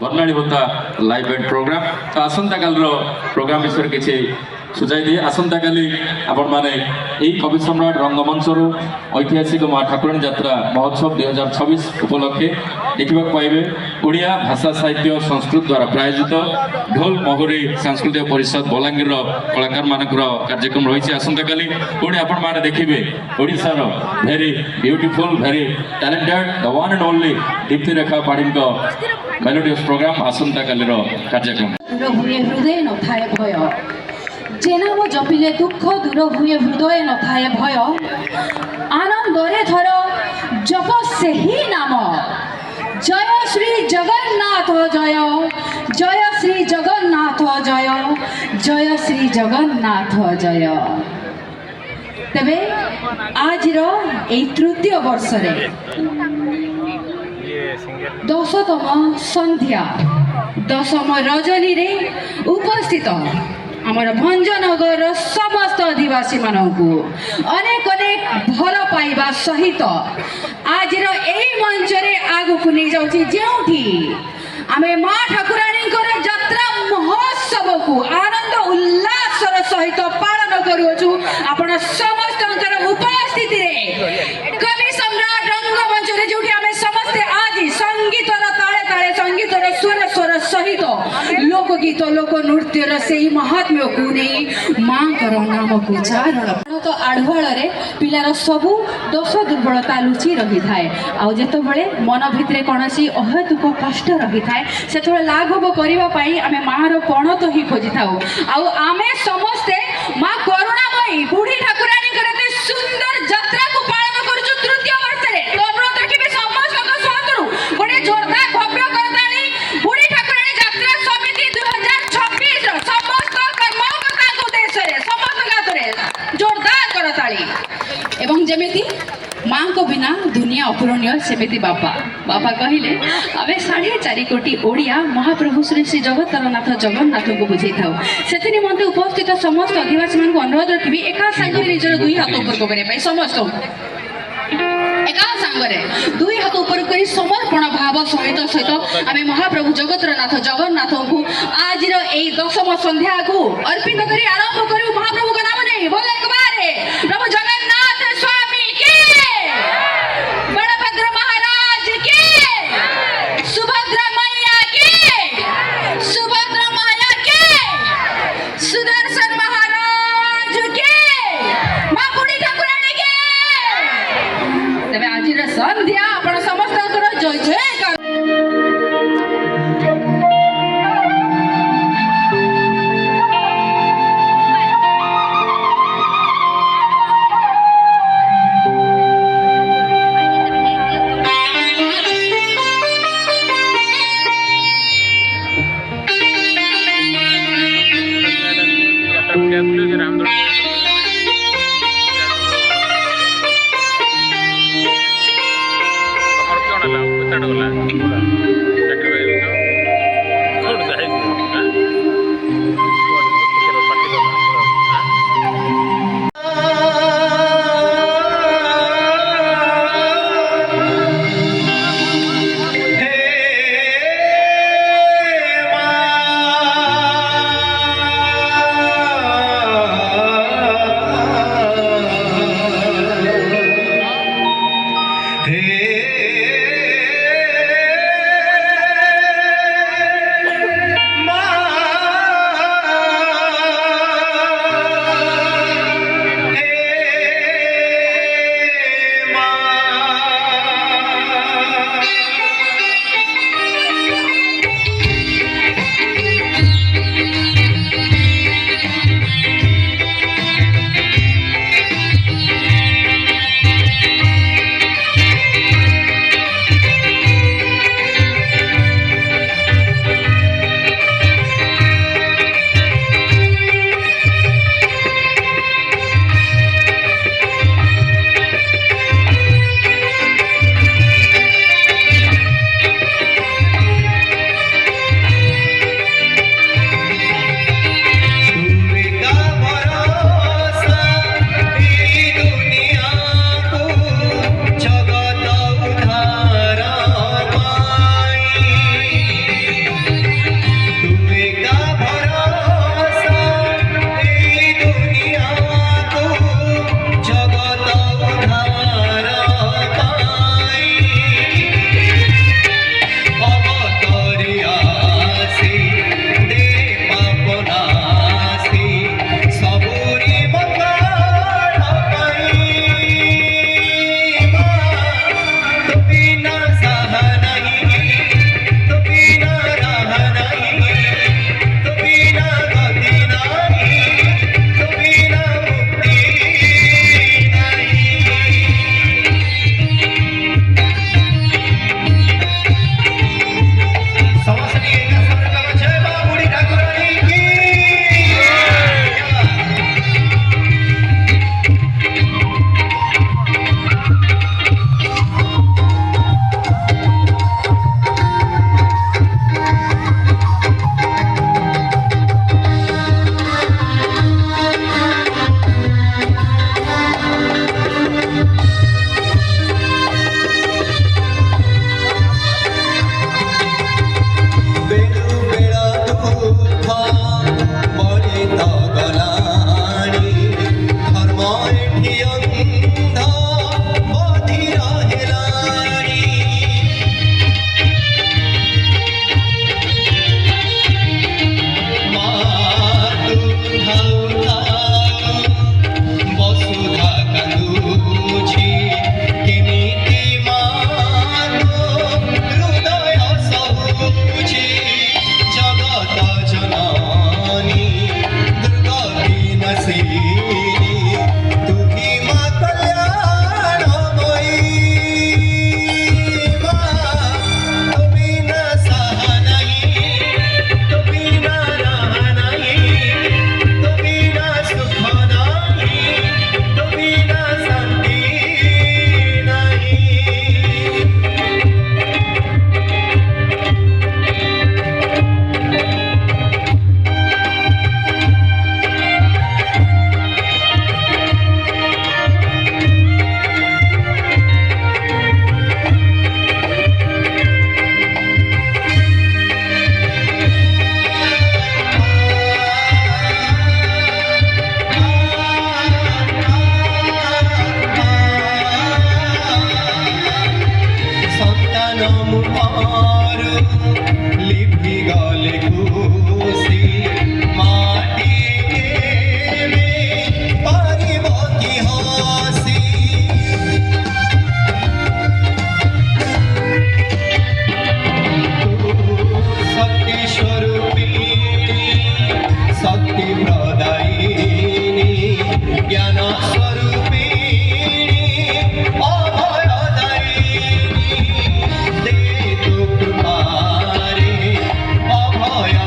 ବର୍ଣ୍ଣାଳୀ ଭତ୍ତା live band programme. ତ ଆସନ୍ତାକାଲିର ପ୍ରୋଗ୍ରାମ ବିଷୟରେ କିଛି ସୁଝାଇ ଦିଏ। ଆସନ୍ତାକାଲି ଆପଣମାନେ ଏହି କବି ସମ୍ରାଟ ରଙ୍ଗମଞ୍ଚରୁ ଐତିହାସିକ ମା ଠାକୁରାଣୀ ଯାତ୍ରା ମହୋତ୍ସବ 2026 ଉପଲକ୍ଷେ ଦେଖିବାକୁ ପାଇବେ। ଓଡ଼ିଆ ଭାଷା ସାହିତ୍ୟ ସଂସ୍କୃତ ଦ୍ୱାରା ପ୍ରାୟୋଜିତ ଢୋଲ ମହୁରୀ ସାଂସ୍କୃତିକ ପରିଷଦ ବଲାଙ୍ଗୀରର କଳାକାରମାନଙ୍କର କାର୍ଯ୍ୟକ୍ରମ ରହିଛି ଆସନ୍ତାକାଲି। ପୁଣି ଆପଣମାନେ ଦେଖିବେ ଓଡ଼ିଶାର very beautiful very talented the one and only Diptirekha ପାଢ଼ୀଙ୍କ ମେଲୋଡିୟସ୍ ପ୍ରୋଗ୍ରାମ ଆସନ୍ତାକାଲିର କାର୍ଯ୍ୟକ୍ରମ। ହୁଏ ହୃଦୟ ନଥାଏ ଭୟ, ଯେ ନାମ ଜପିଲେ ଦୁଃଖ ଦୂର ହୁଏ ହୃଦୟ ନଥାଏ ଭୟ, ଆନନ୍ଦରେ ଧର ଜପ ସେହି ନାମ, ଜୟ ଶ୍ରୀ ଜଗନ୍ନାଥ ଜୟ, ଜୟ ଶ୍ରୀ ଜଗନ୍ନାଥ ଜୟ, ଜୟ ଶ୍ରୀ ଜଗନ୍ନାଥ ଜୟ। ତେବେ ଆଜିର এই ତୃତୀୟ ବର୍ଷରେ 10ତମ ସନ୍ଧ୍ୟା 10ମ ରଜନୀରେ ଉପସ୍ଥିତ ଆମର ଭଞ୍ଜନଗରର ସମସ୍ତ ଅଧିବାସୀ ମାନଙ୍କୁ ଅନେକ ଅନେକ ଭଲ ପାଇବା ସହିତ ଆଜିର ଏହି ମଞ୍ଚରେ ଆଗକୁ ନେଇଯାଉଛି, ଯେଉଁଠି ଆମେ ମା ଠାକୁରାଣୀଙ୍କର ଯାତ୍ରା ମହୋତ୍ସବକୁ ଆନନ୍ଦ ଉଲ୍ଲାସର ସହିତ ପାଳନ କରୁଅଛୁ। ଆପଣ ସମସ୍ତଙ୍କର ଉପସ୍ଥିତିରେ କବି ସମ୍ରାଟ ରଙ୍ଗମଞ୍ଚରେ ଯେଉଁଠି ଆମେ ସମସ୍ତେ ଆଜି ସଙ୍ଗୀତର ତାଳେ ତାଳେ ସଙ୍ଗୀତର ସ୍ୱର ସ୍ୱର ସହିତ ଲୋକଗୀତ ଲୋକ ନୃତ୍ୟର ସେହି ମହାତ୍ମ୍ୟକୁ ନେଇ ମାଙ୍କର ନାମକୁ ଚାରଣ। ତ ଆଢୁଆଳରେ ପିଲାର ସବୁ ଦୋଷ ଦୁର୍ବଳତା ଲୁଚି ରହିଥାଏ, ଆଉ ଯେତେବେଳେ ମନ ଭିତରେ କୌଣସି ଅହେତୁକ କଷ୍ଟ ରହିଥାଏ ସେତେବେଳେ ଲାଘବ କରିବା ପାଇଁ ଆମେ ମାର ପଣତ ହିଁ ଖୋଜିଥାଉ। ଆଉ ଆମେ ସମସ୍ତେ ମା କରୁଣାମୟୀ ବୁଢ଼ୀ ଠାକୁରାଣୀଙ୍କର ଏତେ ସୁନ୍ଦର ଯାତ୍ରାକୁ ପାଳନ କରୁଛୁ ତୃତୀୟ ବର୍ଷରେ। ଅନୁରୋଧ ରଖିବେ ସମସ୍ତଙ୍କ ସହତରୁ ଗୋଟେ ଜୋରଦାର ଭବ୍ୟ କରତାଳି ବୁଢ଼ୀ ଠାକୁରାଣୀ ଯାତ୍ରା ସମିତି 2026ର ସମସ୍ତ କର୍ମକର୍ତ୍ତାଙ୍କ ଉଦ୍ଦେଶ୍ୟରେ ସମସ୍ତଙ୍କ ହାତରେ ଜୋରଦାର କରତାଳି। ଏବଂ ଯେମିତି ମାଙ୍କ ବିନା ଦୁନିଆ ଅପୂରଣୀୟ ସେମିତି ବାପା କହିଲେ ଆମେ 4.5 କୋଟି ଓଡ଼ିଆ ମହାପ୍ରଭୁ ଶ୍ରୀ ଶ୍ରୀ ଜଗତରନାଥ ଜଗନ୍ନାଥଙ୍କୁ ବୁଝେଇଥାଉ। ସେଥି ନିମନ୍ତେ ଉପସ୍ଥିତ ସମସ୍ତ ଅଧିବାସୀମାନଙ୍କୁ ଅନୁରୋଧ ରଖିବି ଏକା ସାଙ୍ଗରେ ନିଜର 2 ହାତ ଉପରକୁ କରିବା ପାଇଁ ସମସ୍ତଙ୍କୁ ଏକା ସାଙ୍ଗରେ 2 ହାତ ଉପରକୁ କରି ସମର୍ପଣ ଭାବ ସହିତ ଆମେ ମହାପ୍ରଭୁ ଜଗତରନାଥ ଜଗନ୍ନାଥଙ୍କୁ ଆଜିର ଏହି 10ମ ସନ୍ଧ୍ୟାକୁ ଅର୍ପିତ କରି ଆରମ୍ଭ କରିବୁ। ମହାପ୍ରଭୁଙ୍କ ନାମ ନେଇ ବୋଲ ଏକବାରେ ପ୍ରଭୁ ଜଗନ୍ନାଥ ସ୍ୱାମୀ କି, ବଳଭଦ୍ର ମହାରାଜ କି, ସୁଭଦ୍ରା मैया की, सुभद्रा माया की, सुदर्शन महाराज की, मां बुढ़ी ठाकुराणी की। तेबे आजिर संध्या आपण समस्तଙ୍କର जय जयकार। রহি গলে খুশি মাটি কেবে পারিব কি হসি শক্তি স্বরূপিণী শক্তি প্রদায়িনী জ্ঞান স্বরূপিণী অভয়দায়িনী দে তু কৃপারে অভয়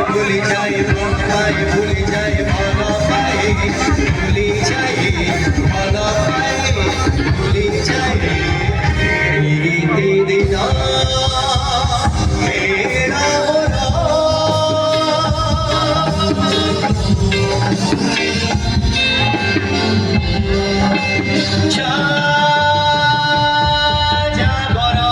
ভুলি যাই ভুলি যাই ভালো পাই ভুলি যাই ভালো পাই ভুলি যাই প্রীতি দিনা মেরা মোরা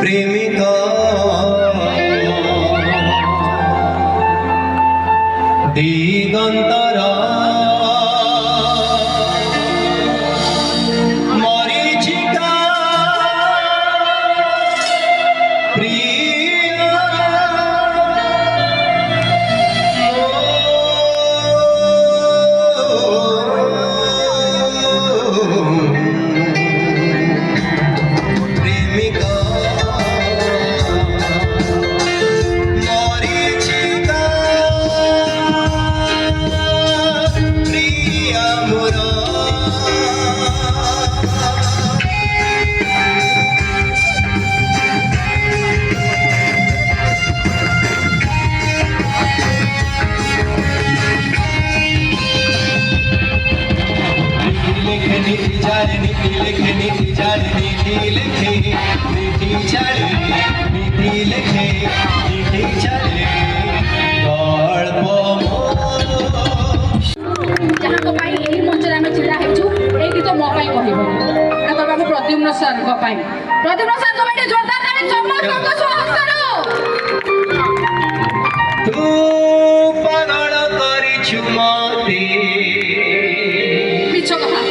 প্রেমিকা দিগন্তরা মরিচিকা প্রিয়া প্রেমিকা মরিচিকা প্রিয়া মোরা নীতি চারে নীতি লেখে নীতি চারে নীতি লেখে নীতি চারে নীতি লেখে নীতি চারে গল্প ଯାହାଙ୍କ ପାଇଁ ଏହି ମଞ୍ଚରେ ଆମେ ଛିଡ଼ା ହେଇଛୁ ଏଇ ଗୀତ ମୋ ପାଇଁ କହିବନି ଏଇଟା କହିବା ଆମ ପ୍ରଦ୍ୟୁମ୍ନ ସାର୍ଙ୍କ ପାଇଁ ପ୍ରଦ୍ୟୁମ୍ନ ସାର୍ଙ୍କ ପାଇଁ ଟିକେ ଜୋରଦାର ତାଳି ସମସ୍ତଙ୍କ ସ୍ୱାଗତ ତୁ ପାଗଳ କରିଛୁ ମତେ ମିଛ କଥା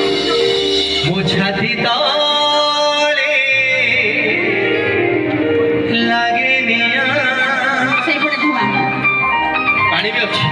ମୋ ଛାତି ତଳେ ଲାଗେ ନିଆଁ ସେଇପଟେ ଧୂଆଁ ପାଣି ବି ଅଛି